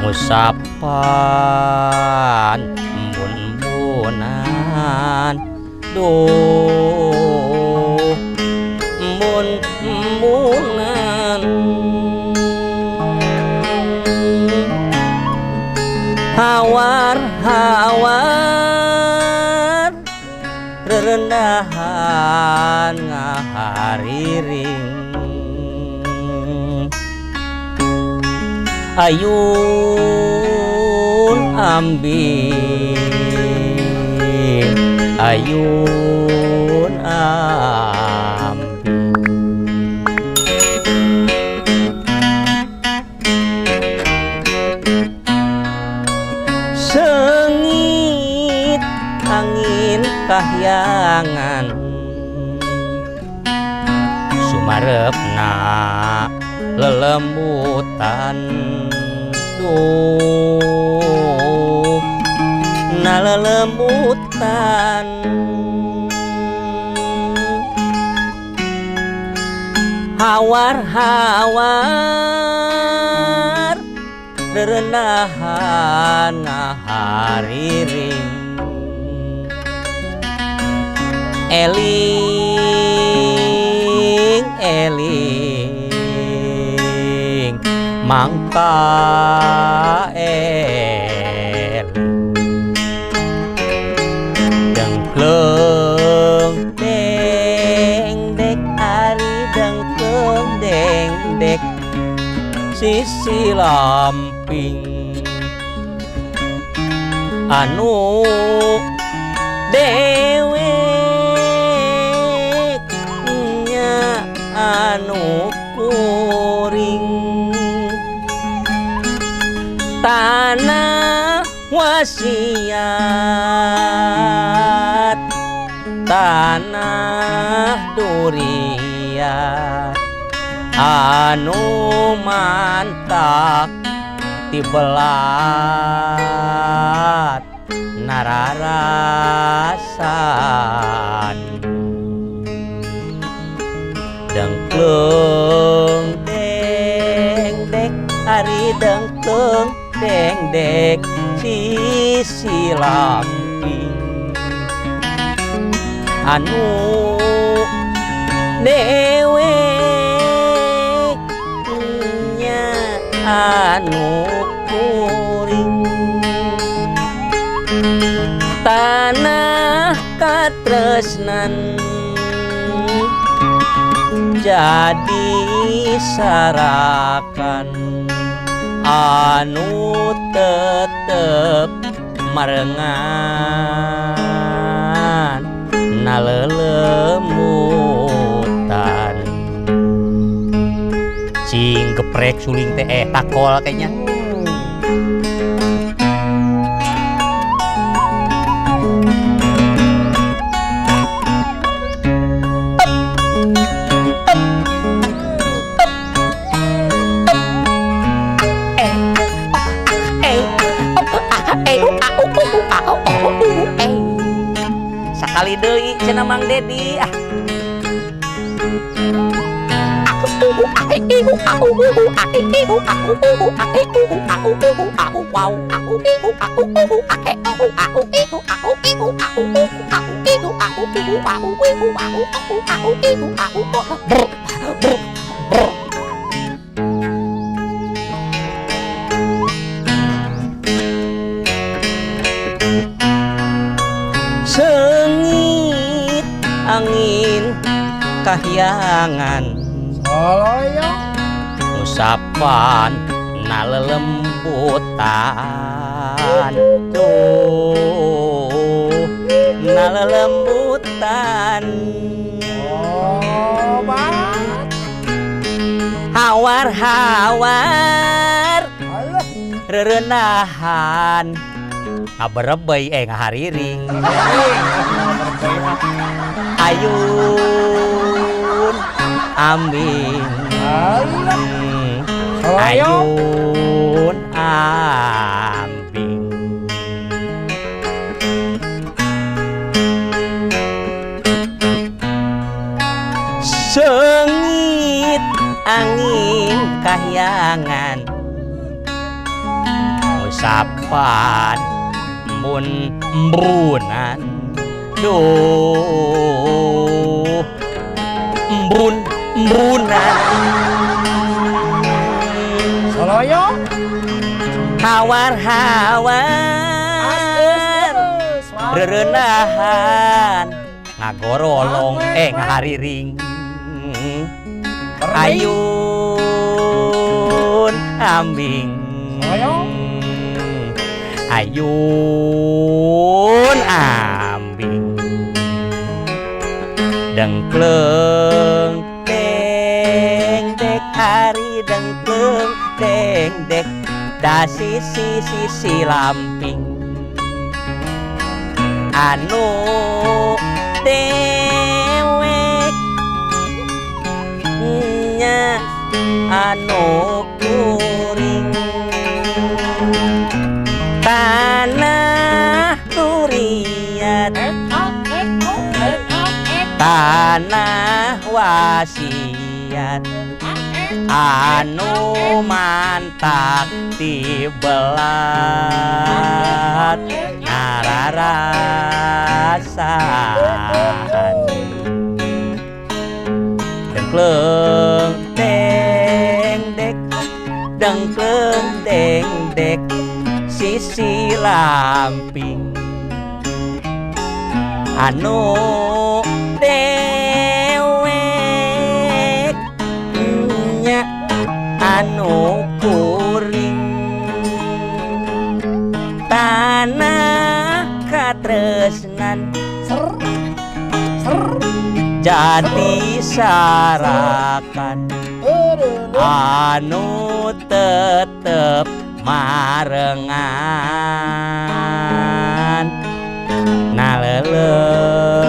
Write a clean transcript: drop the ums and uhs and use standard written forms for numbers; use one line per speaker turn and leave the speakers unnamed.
ngusapan embun-embunan duh embun-embunan hawar-hawar rerendahan ngahariring ayun ambing ayun ambing sengit angin kahyangan sumarepna lelembutan duh na lelembutan hawar-hawar rerendahan ngahariring eling eling mangka eling dengkleng deng dek ari dengkleng deng dek sisi lamping anu deweknya anu kuring tanah wasiat tanah durian anu mantak tibelat nararasan dengkleng deng dek ari dengkleng deng dek sisi lamping anu deweknya anu kuring tanah katresnan jadi sarakan anu tetep marengan nalelemutan cing geprek suling teh takol kayaknya sakali deui cenah Mang Dedi sengit angin kahyangan ngusapan nalelembutan tuh nalelembutan hawar-hawar rerenahan ngaberebei ngahariring ayun ambing ayun ambing sengit angin kahyangan sapan embun-embunan duh embun-embunan
Soloyo
hawar-hawar rerenahan ngagorolong ngahariring ayun ambing ayun ambing dengkleng deng dek hari dengkleng deng dek dasi sisi lamping anu dewek nya anu kuring tanah durian tanah wasiat anu mantak dibelat nararasan dengkleng deng dek dengkleng deng dek sisi lamping anu dewek nya anu kuring tanah katresnan jadi sarakan anu tetep marengan nalele